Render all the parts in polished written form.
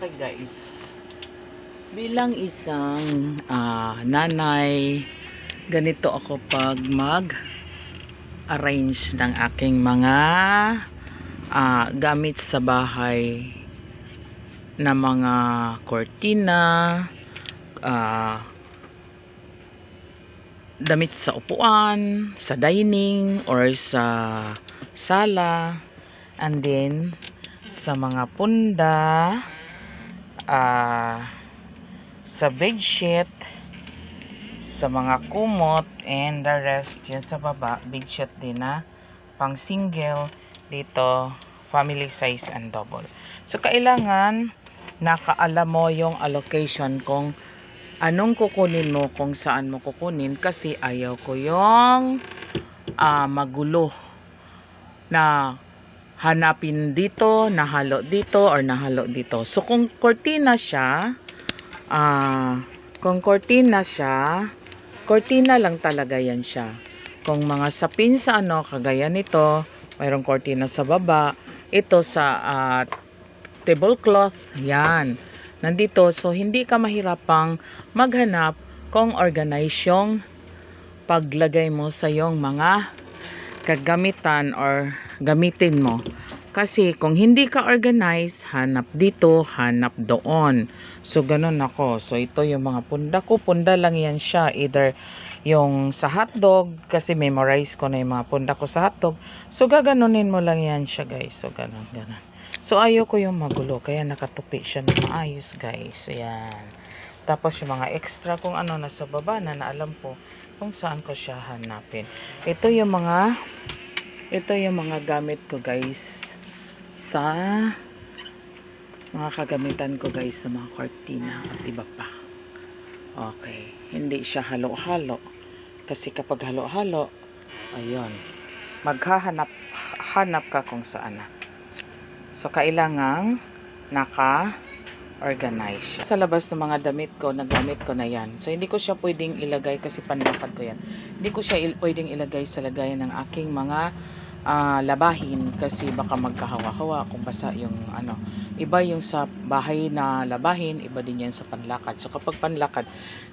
Okay guys, bilang isang nanay, ganito ako pag mag-arrange ng aking mga gamit sa bahay na mga kortina, damit sa upuan, sa dining or sa sala, and then sa mga punda, sa bedsheet, sa mga kumot, and the rest yun sa baba, bedsheet din na pang single, dito family size and double. So kailangan nakaalam mo yung allocation kung anong kukunin mo, kung saan mo kukunin, kasi ayaw ko yung magulo na hanapin dito, nahalo dito, or nahalo dito. So kung cortina siya, cortina lang talaga yan siya. Kung mga sapin sa kagaya nito, mayroong cortina sa baba, ito sa tablecloth, yan. Nandito, so hindi ka mahirapang maghanap kung organize yung paglagay mo sa yung mga kagamitan or gamitin mo. Kasi kung hindi ka organize, hanap dito, hanap doon. So ganun ako. So ito yung mga punda ko. Punda lang yan siya. Either yung sa hotdog, kasi memorize ko na yung mga punda ko sa hotdog. So gaganunin mo lang yan siya guys. So ganun. So ayoko yung magulo. Kaya nakatupi siya na maayos guys. Ayan. Tapos yung mga extra kung ano nasa baba na alam ko kung saan ko siya hanapin. Ito yung mga gamit ko guys sa mga kagamitan ko guys sa mga kortina at iba pa. Okay, hindi siya halo-halo kasi kapag halo-halo, ayun, maghahanap ka kung saan na. So kailangang naka-organize siya. Sa labas ng mga damit ko, nagamit ko na yan. So hindi ko siya pwedeng ilagay kasi panlakad ko yan. Hindi ko siya pwedeng ilagay sa lagayan ng aking mga labahin kasi baka magkahawa-hawa kung basa yung iba yung sa bahay na labahin, iba din yan sa panlakad. So kapag panlakad,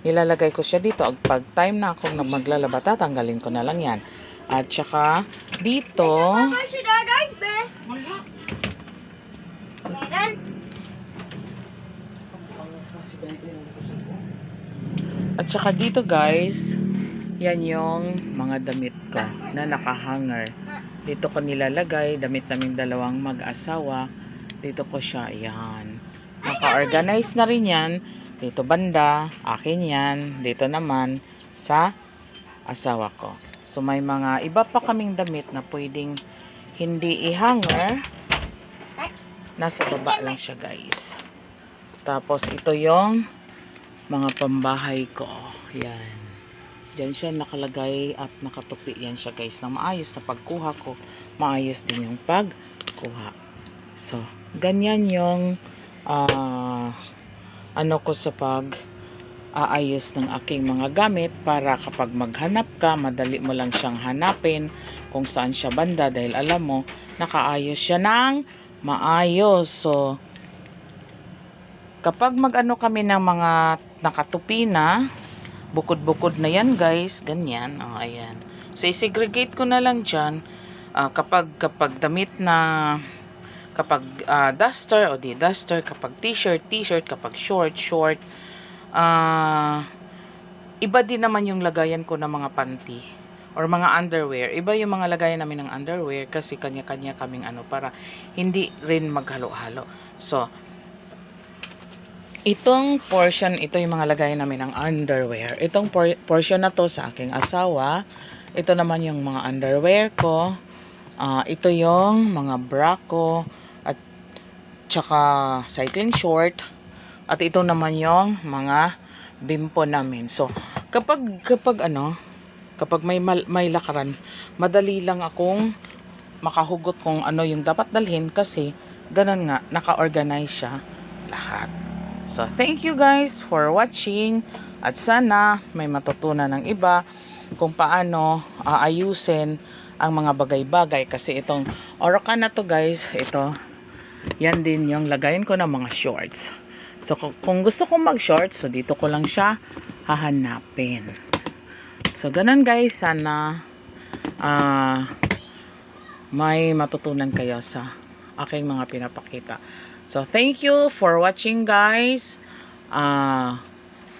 nilalagay ko siya dito. Pag time na akong maglalaba, tatanggalin ko na lang yan. At saka dito, guys, yan yung mga damit ko na nakahanger. Dito ko nilalagay, damit naming dalawang mag-asawa. Dito ko siya, ayan. Naka-organize na rin yan. Dito banda, akin yan. Dito naman, sa asawa ko. So may mga iba pa kaming damit na pwedeng hindi i-hanger. Nasa baba lang siya guys. Tapos ito yung mga pambahay ko. Yan. Diyan siya nakalagay at nakatupi yan siya guys na maayos na pagkuha ko. Maayos din yung pagkuha. So, ganyan yung ko sa aayos ng aking mga gamit para kapag maghanap ka, madali mo lang siyang hanapin kung saan siya banda dahil alam mo, nakaayos siya ng maayos. So, kapag kami ng mga nakatupi na, bukod-bukod na yan guys, ganyan, ayan. So i-segregate ko na lang dyan, kapag damit na, kapag duster, o di duster, kapag t-shirt, kapag short, iba din naman yung lagayan ko ng mga panty or mga underwear. Iba yung mga lagayan namin ng underwear kasi kanya-kanya kaming para hindi rin maghalo-halo. So itong portion, ito yung mga lagay namin ng underwear. Itong portion na to sa aking asawa. Ito naman yung mga underwear ko. Ito yung mga bra ko. At tsaka cycling short. At ito naman yung mga bimpo namin. So, kapag may lakaran, madali lang akong makahugot kung ano yung dapat dalhin kasi ganun nga, naka-organize siya lahat. So, thank you guys for watching at sana may matutunan ng iba kung paano aayusin ang mga bagay-bagay kasi itong Orocan na to guys, ito yan din yung lagayin ko ng mga shorts. So, kung gusto kong mag-shorts, so dito ko lang siya hahanapin. So, ganun guys. Sana may matutunan kayo sa aking mga pinapakita. So, thank you for watching guys.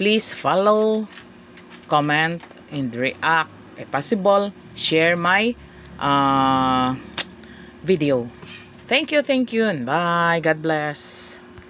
Please follow, comment, and react. If possible, share my video. Thank you, and bye. God bless.